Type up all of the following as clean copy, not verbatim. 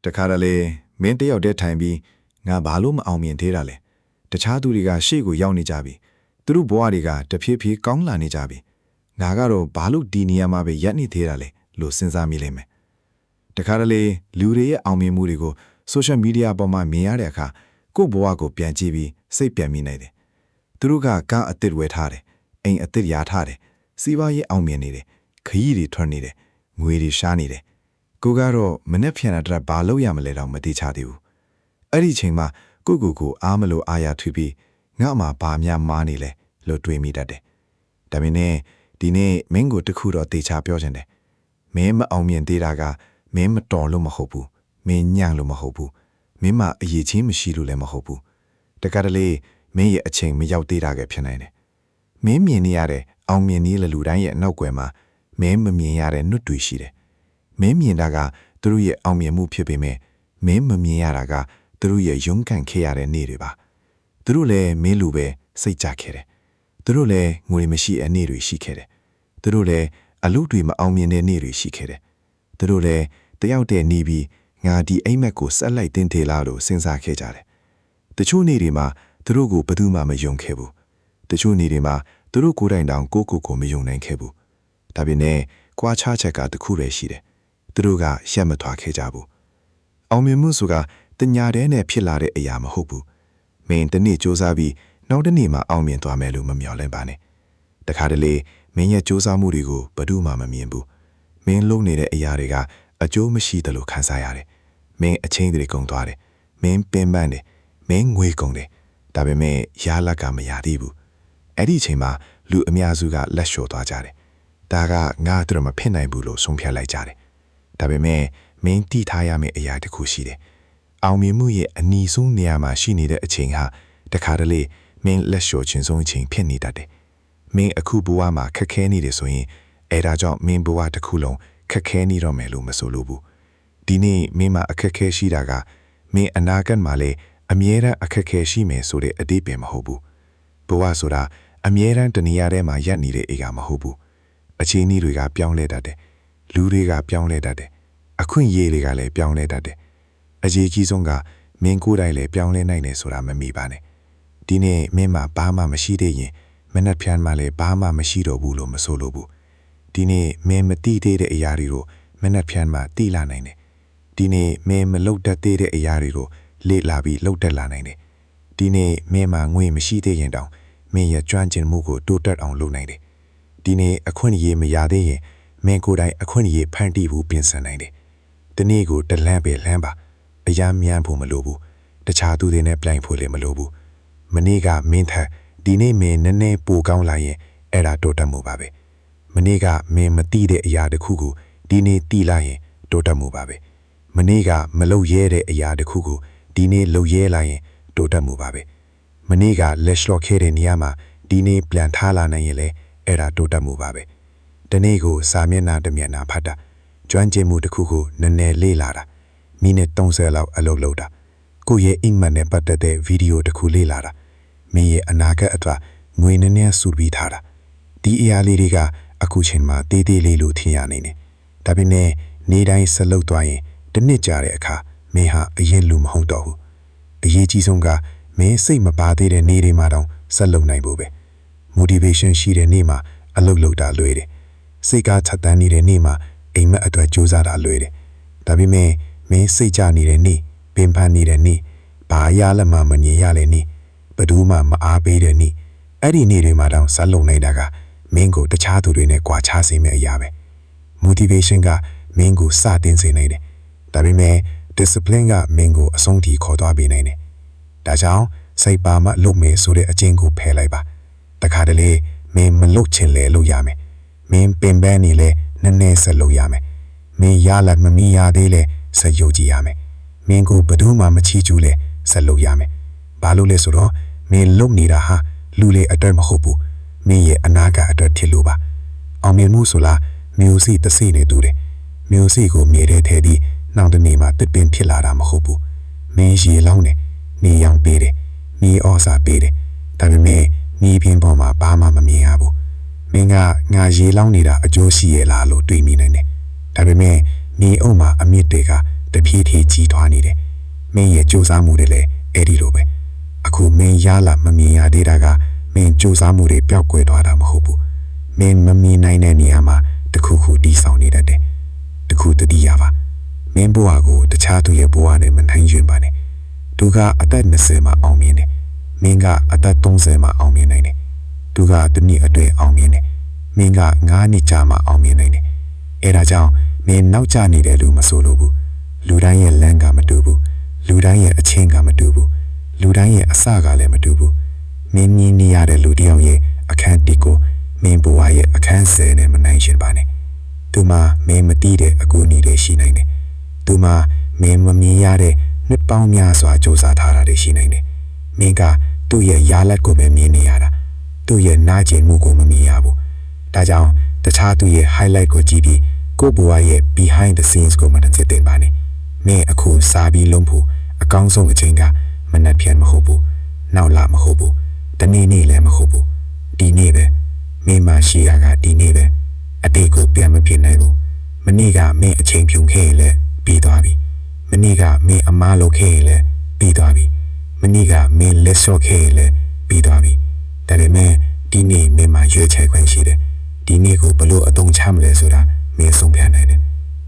တခါတလေမင်းတယောက်တည်းထိုင်ပြီးငါဘာလို့မအောင်မြင်သေးတာလဲတခြားသူတွေကရှေ့ကိုရောက်နေကြပြီသူတို့ဘဝတွေကတဖြည်းဖြည်းကောင်းလာနေကြပြီငါကတော့ဘာလို့ဒီနေရာမှာပဲရပ်နေသေးတာလဲလို့စဉ်းစားမိလိမ့်မယ်တခါတလေလူတွေရဲ့အောင်မြင်မှုတွေကို social media ပေါ်မှာမြင်ရတဲ့အခါကိုယ့်ဘဝကိုပြန်ကြည့်ပြီးစိတ်ပြန်မိနေတယ်သူတို့ကကားအသစ်ဝယ်ထားတယ်အိမ်အသစ်ရာထားတယ်စီးပွားရေးအောင်မြင်နေတယ်ခရီးတွေထွက်နေတယ်ငွေတွေရှားနေတယ်ကိုကတော့မနဲ့ဖြန်တာတည်းဘာလို့ရမလဲတော့မသိချသေးဘူးအဲ့ဒီချိန်မှာကိုအားမလို့အာရထွေးပြီးငါ့မှာဘာများမားနေလဲလို့တွေးမိတတ်တယ်ဒါပေမဲ့ဒီနေ့မင်းကိုတခုတော့တေချာပြောချင်တယ်မင်းမအောင်မြင်သေးတာကမင်းမတော်လို့မဟုတ်ဘူးမင်းညံ့လို့မဟုတ်ဘူးမင်းမအရေးချင်းမရှိလို့လည်းမဟုတ်ဘူးတကယ်တလေမင်းရဲ့အချိန်မရောက်သေးတာကဖြစ်နိုင်တယ်မင်းမြင်နေရတဲ့အောင်မြင်နည်းလူတိုင်းရဲ့နောက်ွယ်မှာမင်းမမြင်ရတဲ့နှုတ်တွေရှိတယ်မင်းမြင်တာကသူတို့ရဲ့အောင်မြင်မှုဖြစ်ပေမဲ့မင်းမမြင်ရတာကသူတို့ရဲ့ရုန်းကန်ခဲ့ရတဲ့နေ့တွေပါသူတို့လည်းမင်းလိုပဲစိတ်ကြခဲ့တယ်သူတို့လည်းငွေမရှိတဲ့နေ့တွေရှိခဲ့တယ်သူတို့လည်းအလုပ်တွေမအောင်မြင်တဲ့နေ့တွေရှိခဲ့တယ်သူတို့လည်းတယောက်တည်းနေပြီးငါဒီအိမ်မက်ကိုဆက်လိုက်တင်သေးလားလို့စဉ်းစားခဲ့ကြတယ်တချို့နေ့တွေမှာသူတို့ကိုဘယ်သူမှမယုံခဲ့ဘူးတချို့နေ့တွေမှာသူတို့ကိုယ်တိုင်တောင်ကိုမယုံနိုင်ခဲ့ဘူးဒါပေမဲ့ကွာခြားချက်ကတခုပဲရှိတယ်သူတို့ကရှက်မထွားခဲ့ကြဘူးအောင်မြင်မှုဆိုတာတညာတဲနဲ့ဖြစ်လာတဲ့အရာမဟုတ်ဘူးမင်းတနေ့စူးစမ်းပြီးနောက်တစ်နေ့မှာအောင်မြင်သွားမယ်လို့မမျှော်လင့်ပါနဲ့တခါတလေမင်းရဲ့စူးစမ်းမှုတွေကိုဘယ်သူမှမမြင်ဘူးမင်းလုပ်နေတဲ့အရာတွေကအကျိုးမရှိတယ်လို့ခံစားရတယ်မင်းအချင်းတွေကုန်သွားတယ်မင်းပင်ပန်းတယ်မင်းငွေကုန်တယ်ဒါပေမဲ့ရလကမရသေးဘူးအဲ့ဒီအချိန်မှာလူအများစုကလက်လျှော့သွားကြတယ်ဒါကငါတို့မဖြစ်နိုင်ဘူးလို့ဆုံးဖြတ်လိုက်ကြတယ်ဒါပေမဲ့မင်းတိထားရမယ့်အရာတစ်ခုရှိတယ်အောင်မြင်မှုရဲ့အနီးဆုံးနေရာမှာရှိနေတဲ့အချိန်ဟာတခါတလေမင်းလက်လျှော့ခြင်းဆုံးအချိန်ဖြစ်နေတတ်တယ်မင်းအခုဘဝမှာခက်ခဲနေတယ်ဆိုရင်အဲဒါကြောင့်မင်းဘဝတစ်ခုလုံးခက်ခဲနေတော့မယ်လို့မဆိုလိုဘူးဒီနေ့မင်းမှာအခက်ခဲရှိတာကမင်းအနာဂတ်မှာလည်းအမြဲတမ်းအခက်ခဲရှိမယ်ဆိုတဲ့အတိတ်ပဲမဟုတ်ဘူးဘဝဆိုတာအမြဲတမ်းတနေရာထဲမှာရပ်နေတဲ့အရာမဟုတ်ဘူးအခြေအနေတွေကပြောင်းလဲတတ်တယ်လူတွေကပြောင်းလဲတတ်တယ်အခွင့်အရေးတွေကလည်းပြောင်းလဲတတ်တယ်အရေးကြီးဆုံးကမင်းကိုယ်တိုင်လည်းပြောင်းလဲနိုင်တယ်ဆိုတာမမေ့ပါနဲ့ဒီနေ့မင်းမှာဘာမှမရှိသေးရင်မနှက်ဖြန်းမှလည်းဘာမှမရှိတော့ဘူးလို့မဆိုလိုဘူးဒီနေ့မင်းမတိသေးတဲ့အရာတွေကိုမနှက်ဖြန်းမှတိလာနိုင်တယ်ဒီနေ့မင်းမလုပ်တတ်သေးတဲ့အရာတွေကိုလေ့လာပြီးလုပ်တတ်လာနိုင်တယ်ဒီနေ့မင်းမှာငွေမရှိသေးရင်တောင်မင်းရဲ့ကျွမ်းကျင်မှုကိုတိုးတက်အောင်လုပ်နိုင်တယ်ဒီနေ့အခွင့်အရေးမရသေးရင်မင်းကိုယ်တိုင်အခွင့်အရေးဖန်တီးဖို့ပြင်ဆင်နိုင်တယ်ဒီနေ့ကိုတလန့်ပဲလမ်းပါအရာမြန်ဖို့မလိုဘူးတခြားသူတွေနဲ့ပြိုင်ဖို့လည်းမလိုဘူးမနေ့ကမင်းထက်ဒီနေ့မင်းနည်းနည်းပိုကောင်းလာရင်အဲ့ဒါတိုးတက်မှုပါပဲမနေ့ကမင်းမသိတဲ့အရာတစ်ခုကိုဒီနေ့သိလာရင်တိုးတက်မှုပါပဲမနေ့ကမလုပ်ရဲတဲ့အရာတစ်ခုကိုဒီနေ့လုပ်ရဲလာရင်တိုးတက်မှုပါပဲမနေ့ကလက်လျှော့ခဲ့တဲ့နေရာမှာဒီနေ့ပြန်ထားလာနိုင်ရင်လည်းအဲ့ဒါတိုးတက်မှုပါပဲဒီနေ့ကိုစာမျက်နှာတစ်မျက်နှာဖတ်တာကျွမ်းကျင်မှုတစ်ခုကိုနည်းနည်းလေ့လာတာမိနစ်30လောက်အလုပ်လုပ်တာကိုယ့်ရဲ့အိမ်မက်နဲ့ပတ်သက်တဲ့ဗီဒီယိုတစ်ခုလေ့လာတာမင်းရဲ့အနာဂတ်အတွက်ငွေနည်းနည်းစုပြီးထားတာဒီအရာလေးတွေကအခုချိန်မှာတေးသေးလေးလို့ထင်ရနေတယ်ဒါပေမဲ့နေ့တိုင်းဆက်လုပ်သွားရင်တစ်နှစ်ကြာတဲ့အခါမင်းဟာအရင်လူမဟုတ်တော့ဘူးအရေးကြီးဆုံးကမင်းစိတ်မပါသေးတဲ့နေ့တွေမှာတောင်ဆက်လုပ်နိုင်ဖို့ပဲ motivation ရှိတဲ့နေ့မှာအလုပ်လုပ်တာလွယ်တယ်စိတ်ကားချက်တန်းနေတဲ့နေ့မှာအိမ်မက်အတွက်ကြိုးစားတာလွယ်တယ်ဒါပေမဲ့မင်းစိတ်ကြနေတဲ့နေ့ပင်ပန်းနေတဲ့နေ့ဘာရလက်မှမမြင်ရတဲ့နေ့ဘယ်သူမှမအားပေးတဲ့နေ့အဲ့ဒီနေ့တွေမှာတောင်ဆက်လုပ်နိုင်တာကမင်းကိုတခြားသူတွေနဲ့ကြွားချစေမယ့်အရာပဲ motivation ကမင်းကိုစတင်စေနိုင်တယ်ဒါပေမဲ့ discipline ကမင်းကိုအဆုံးထိခေါ်သွားပေးနိုင်တယ်ဒါကြောင့်စိတ်ပါမှလုပ်မယ်ဆိုတဲ့အကျင့်ကိုဖယ်လိုက်ပါတခါတလေမင်းမလုပ်ချင်လဲလုပ်ရမယ်မင်းပင်ပန်းနေလဲနည်းနည်းဆက်လုပ်ရမယ်မင်းရလက်မမီရသေးလဲဆက်ယုံကြည်ရမယ်မင်းကိုဘယ်သူမှမချီးကျူးလဲဆက်လုပ်ရမယ်ဘာလို့လဲဆိုတော့မင်းလုပ်နေတာဟာလူလေအတွက်မဟုတ်ဘူးမင်းရဲ့အနာဂတ်အတွက်ဖြစ်လို့ပါအောင်မြင်မှုဆိုလားမျိုးစိတစိနေတူတယ်မျိုးစိကိုမြေထဲထဲပြီးနောက်တစ်နေ့မှာတစ်ပင်ဖြစ်လာတာမဟုတ်ဘူးမင်းရေလောင်းတယ်နေရောင်ပေးတယ်မြေဩစာပေးတယ်ဒါပေမဲ့မြေပြင်ပေါ်မှာဘာမှမမြင်ရဘူးမင်းကငါရေလောင်းနေတာအကျိုးရှိရဲ့လားလို့တွေးမိနိုင်တယ်ဒါပေမဲ့မြေအုပ်မှာအမြင့်တွေကတ ဖြည်းဖြည်းကြီးထွားနေတယ်မင်းရဲ့ကြိုးစားမှုတွေလည်းအဲ့ဒီလိုပဲအခုမင်းရလာမမြင်ရသေးတာကမင်းကြိုးစားမှုတွေပျောက်ကွယ်သွားတာမဟုတ်ဘူးမင်းမမြင်နိုင်တဲ့နေရာမှာတခုခုတီးဆောင်နေတတ်တယ်တခုတတိယပါမင်းဘဝကိုတခြားသူရဲ့ဘဝနဲ့မနိုင်ရင်ပါနဲ့သူကအသက်20မှာအောင်မြင်တယ်မင်းကအသက်30မှာအောင်မြင်နိုင်တယ်သူကတစ်နှစ်အတွင်းအောင်မြင်တယ်မင်းက9နှစ်ကြာမှအောင်မြင်နိုင်တယ်အဲဒါကြောင့်မင်းနောက်ကျနေတယ်လို့မဆိုလို့ဘူးလူတိုင်းရဲ့လမ်းကမတူဘူးလူတိုင်းရဲ့အချင်းကမတူဘူးလူတိုင်းရဲ့အစကလည်းမတူဘူးမင်းမြင်နေရတဲ့လူတယောက်ရဲ့အခန်း1ကိုမင်းဘဝရဲ့အခန်း10နဲ့မနိုင်ရှင်ပါနဲ့သူမှမင်းမသိတဲ့အကူအညီတွေရှိနိုင်တယ်သူမှမင်းမမြင်ရတဲ့နှစ်ပေါင်းများစွာစူးစမ်းထားတာတွေရှိနိုင်တယ်မင်းကသူ့ရဲ့ယာလက်ကိုပဲမြင်နေရတာသူ့ရဲ့နာကျင်မှုကိုမမြင်ရဘူးဒါကြောင့်တခြားသူရဲ့ highlight ကိုကြည့်ပြီးကိုယ့်ဘဝရဲ့ behind the scenes ကိုမသိတဲ့ပါနဲ့မင်းအခုစားပြီးလုံးဖို့အကောင်းဆုံးအချိန်ကမနှက်ပြန်မဟုတ်ဘူးနောက်လာမဟုတ်ဘူးတနေ့နေ့လည်းမဟုတ်ဘူးဒီနေ့ပဲမင်းမရှိရကဒီနေ့ပဲအတိတ်ကိုပြန်မဖြစ်နိုင်ဘူးမနေ့ကမင်းအချိန်ဖြုံခဲ့ရင်လည်းပြီးသွားပြီမနေ့ကမင်းအမားလုပ်ခဲ့ရင်လည်းပြီးသွားပြီမနေ့ကမင်းလက်ဆော့ခဲ့ရင်လည်းပြီးသွားပြီဒါပေမဲ့ဒီနေ့မင်းမှာရွေးချယ်ခွင့်ရှိတယ်ဒီနေ့ကိုဘလို့အသုံးချမလဲဆိုတာမင်းဆုံးဖြတ်နိုင်တယ်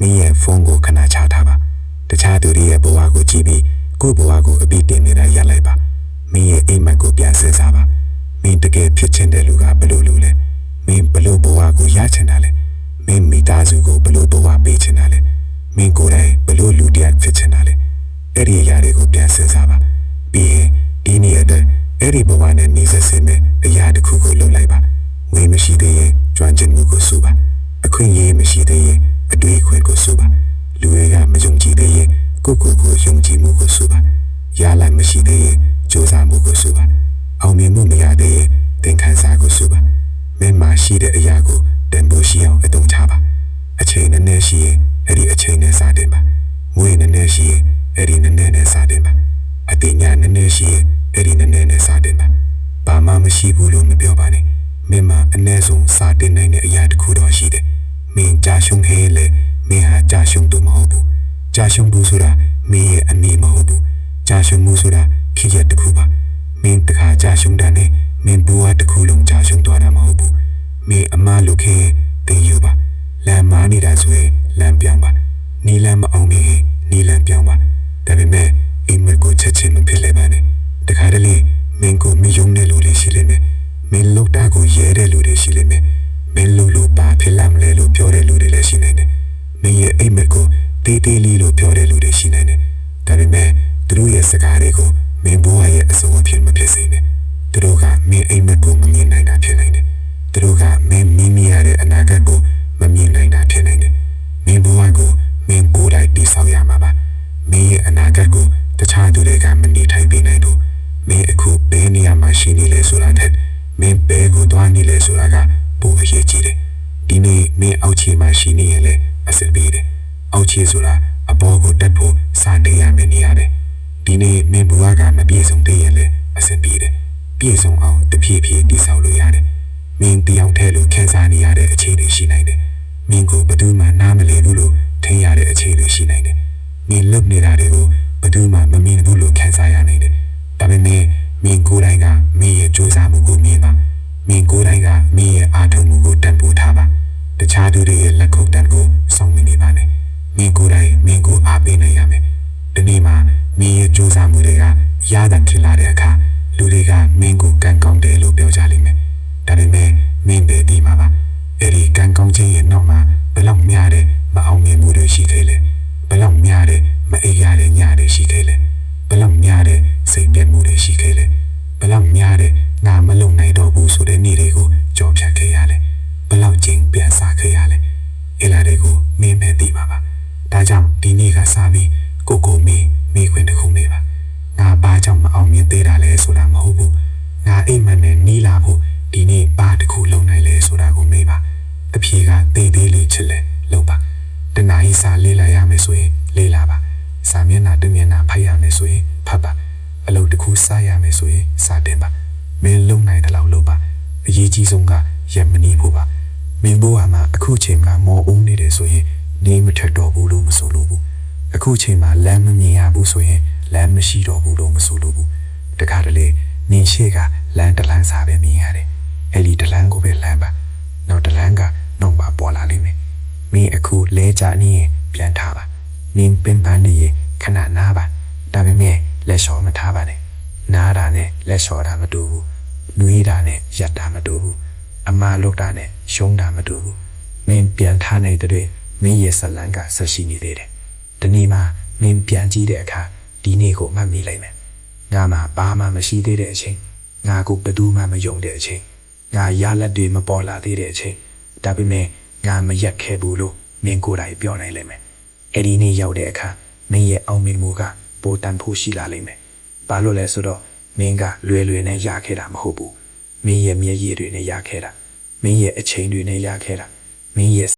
မင်းရဲ့ဖုန်းကိုခဏချထားပါတခြားသူတွေရဲ့ဘဝကိုကြည့်ပြီးကိုယ့်ဘဝကိုအပြစ်တင်နေတာရပ်လိုက်ပါမင်းရဲ့အိမ်မက်ကိုပြန်စဉ်းစားပါမင်းတကယ်ဖြစ်ချင်တဲ့လူကဘလို့လူလဲမင်းဘလို့ဘဝကိုရချင်တာလဲမင်းမိသားစုကိုဘလို့ဘဝပေးချင်တာလဲမင်းကိုယ်တိုင်ဘလို့လူတရားဖြစ်ချင်တာလဲအဲ့ဒီအရာတွေကိုပြန်စဉ်းစားပါပြီးရင်ဒီနေ့အတွက်အဲ့ဒီဘဝနဲ့နေဆက်စင်မဲ့အရာတစ်ခုကိုလုပ်လိုက်ပါဝေးမရှိသေးရင်ကျွမ်းကျင်မှုကိုစုပါအခွင့်အရေးမရှိသေးရင်အတွေ့အခွင့်ကိုစုပါလူတွေကမယုံကြည်သေးရင်ကိုယ့်ကိုယ်ယုံကြည်မှုကိုစုပါရလိုက်မရှိသေးရင်ကြိုးစားမှုကိုစုပါအောင်မြင်မှုမရသေးရင်သင်ခန်းစာကိုစုပါမင်းမှာရှိတဲ့အရာကိုတန်ဖိုးရှိအောင်အသုံးချပါအချိန်နဲ့နဲ့ရှိရင်အဲ့ဒီအချိန်နဲ့စတင်ပါငွေနဲ့နဲ့ရှိရင်အဲ့ဒီနဲ့နဲ့စတင်ပါအသိဉာဏ်နဲ့နဲ့ရှိရင်အဲ့ဒီနဲ့နဲ့စတင်ပါဘာမှမရှိဘူးလို့မပြောပါနဲ့မင်းမှာအနည်းဆုံးစတင်နိုင်တဲ့အရာတစ်ခုတော့ရှိတယ်မင်းကြာရှုံးခဲ့လေမင်းဟာကြာရှုံးသူမဟုတ်ဘူးကြာရှုံးဘူးဆိုတာမင်းရဲ့အမိမဟုတ်ဘူးကြာရှုံးမှုဆိုတာခေတ်တစ်ခုပါမင်းတခါကြာရှုံးတာနဲ့မင်းဘဝတစ်ခုလုံးကြာရှုံးသွားတာမဟုတ်ဘူးမင်းအမလုပ်ခဲ့တင်ယူပါလမ်းမနေတာဆိုရင်လမ်းပြောင်းပါနီလမ်းမအောင်ရင်နီလမ်းပြောင်းပါဒါပေမဲ့အိမ်မက်ကိုချက်ချင်းမဖြစ်လဲပါနဲ့တခါတလေမင်းကိုမယုံတဲ့လူတွေရှိလိမ့်မယ်မင်းလောက်တာကိုရဲတဲ့လူတွေရှိလိမ့်မယ်မင်းလို့ပါဖြစ်လာမလဲလို့ပြောတဲ့လူတွေလည်းရှိနေတယ်မင်းရဲ့အိမ်မက်ကိုတေးသေးလေးလို့ပြောတဲ့လူတွေရှိနေတယ်ဒါပေမဲ့သူတို့ရဲ့စကားတွေကိုမင်းဘဝရဲ့အဆုံးအဖြစ်မဖြစ်စေနဲ့သူတို့ကမင်းအိမ်မက်ကိုမမြင်နိုင်တာဖြစ်နိုင်တယ်သူတို့ကမင်းမိမိရတဲ့အနာဂတ်ကိုမမြင်နိုင်တာဖြစ်နိုင်တယ်မင်းဘဝကိုမင်းကိုယ်တိုင်တည်ဆောက်ရမှာပါမင်းရဲ့အနာဂတ်ကိုတခြားသူတွေကမနေထိုင်ပေးနိုင်လို့မင်းအခုဘယ်နေရာမှာရှိနေလဲဆိုတာတဲ့မင်းဘယ်ကိုသွားနေလဲဆိုတာကပိုအရေးကြီးတယ်ဒီနေ့မင်းအောက်ခြေမှာရှိနေရင်လည်းအဆင်ပြေတယ်အောက်ခြေဆိုတာအပေါ်ကိုတက်ဖို့စတင်ရမယ့်နေရာတယ်ဒီနေ့မင်းဘဝကမပြည့်စုံသေးရင်လည်းအဆင်ပြေတယ်ပြည့်စုံအောင်တဖြည်းဖြည်းတည်ဆောက်လို့ရတယ်မင်းတယောက်တည်းလို့ခံစားနေရတဲ့အခြေအနေရှိနိုင်တယ်မင်းကိုဘယ်သူမှနားမလည်ဘူးလို့ထင်ရတဲ့အခြေအနေရှိနိုင်တယ်မင်းလုပ်နေတာတွေကိုဘယ်သူမှမမြင်ဘူးလို့ခံစားရနိုင်တယ်ဒါပေမဲ့မင်းကိုယ်တိုင်ကမင်းရဲ့ကြိုးစားမှုကိုမြင်ပါမင်းကိုယ်တိုင်ကမင်းရဲ့အားထုတ်မှုကိုတန်ဖိုးထားပါတခြားသူတွေရဲ့လက်ခုပ်တန်းကိုစောင့်နေပါနဲ့မင်းကိုယ်တိုင်မင်းကိုအားပေးနိုင်ရမယ်ဒီနေ့မှာမင်းရဲ့ကြိုးစားမှုတွေကရတာဖြစ်လာတဲ့အခါလူတွေကမင်းကိုကံကောင်းတယ်လို့ပြောကြလိမ့်မယ်ဒါပေမဲ့မင်းပဲဒီမှာပါအဲ့ဒီကံကောင်းခြင်းရဲ့နောက်မှာဘယ်လောက်များတဲ့မအောင်မြင်မှုတွေရှိသေးလဲဘယ်လောက်များတဲ့မအေးရတဲ့ညတွေရှိသေးလဲဘယ်လောက်များတဲ့စိတ်ပြတ်မှုတွေရှိသေးလဲဘယ်လောက်များတဲ့ငါမလုံနိုင်တော့ဘူးဆိုတဲ့နေ့တွေကိုကြော်ဖြတ်ခဲ့ရလဲဘယ်လောက်ချင်းပြန်စားခဲ့ရလဲအဲ့လာတွေကိုမင်းပဲသိမှာပါဒါကြောင့်ဒီနေ့ကစပြီးကိုမေးခွန်းတစ်ခုမေးပါငါဘာကြောင့်မအောင်မြင်သေးတာလဲဆိုတာမဟုတ်ဘူးငါအိမ်မက်နဲ့နီးလာဖို့ဒီနေ့ဘာတစ်ခုလုံနိုင်လဲဆိုတာကိုမေးပါအဖြေကသေးသေးလေးချစ်လဲလုံပါတနားကြီးစာလေးလာရမယ်ဆိုရင်လေးလာပါစာမျက်နှာတစ်မျက်နှာဖတ်ရမယ်ဆိုရင်ဖတ်ပါအလုပ်တစ်ခုစားရမယ်ဆိုရင်စားတင်ပါမင်းလုံနိုင်တဲ့လောက်လုပ်ပါအရေးကြီးဆုံးကရမနီဖို့ပါမင်းဘဝမှာအခုချိန်မှာမော်ဦးနေတယ်ဆိုရင်နေမထက်တော့ဘူးလို့မဆိုလို့ဘူး အခုချိန်မှာလမ်းမမြင်ရဘူးဆိုရင်လမ်းမရှိတော့ဘူးလို့မဆိုလို့ဘူးတခါတလေနင်းရှိကလမ်းတလန်းစားပဲမြင်ရတယ်အဲ့ဒီတလန်းကိုပဲလမ်းပါနောက်တလန်းကနှုတ်ပါပေါ်လာလိမ့်မယ်မင်းအခုလဲကြနေရင်ပြန်ထားပါနင်းပင်ပန်းနေရင်ခဏနားပါဒါပေမဲ့လက်လျှော်မထားပါနဲ့နားတာနဲ့လက်လျှော်တာမတူဘူးနွေးတာနဲ့ရက်တာမတူဘူးအမလုတ်တာနဲ့ရှုံးတာမတူဘူးမင်းပြန်ထားနေတဲ့မင်းရဲ့ဇလန်းကဆက်ရှိနေသေးတယ်ဒီနေ့မှမင်းပြန်ကြည့်တဲ့အခါဒီနေ့ကိုမှတ်မိလိုက်မယ်ငါမှဘာမှမရှိသေးတဲ့အချိန်ငါကိုဘယ်သူမှမယုံတဲ့အချိန်ငါရလက်တွေမပေါ်လာသေးတဲ့အချိန်ဒါပေမဲ့ငါမရက်ခဲ့ဘူးလို့မင်းကိုယ်တိုင်ပြောနိုင်လိမ့်မယ်အဲ့ဒီနေ့ရောက်တဲ့အခါမင်းရဲ့အောင်မြင်မှုကပိုတန်ဖို့ရှိလာလိမ့်မယ်ဘာလို့လဲဆိုတော့မင်းကလွယ်လွယ်နဲ့ရခဲ့တာမဟုတ်ဘူးမင်းရဲ့မျက်ရည်တွေနဲ့ရခဲ့တာမင်းရဲ့အချိန်တွေနဲ့ရခဲ့တာမင်းရဲ့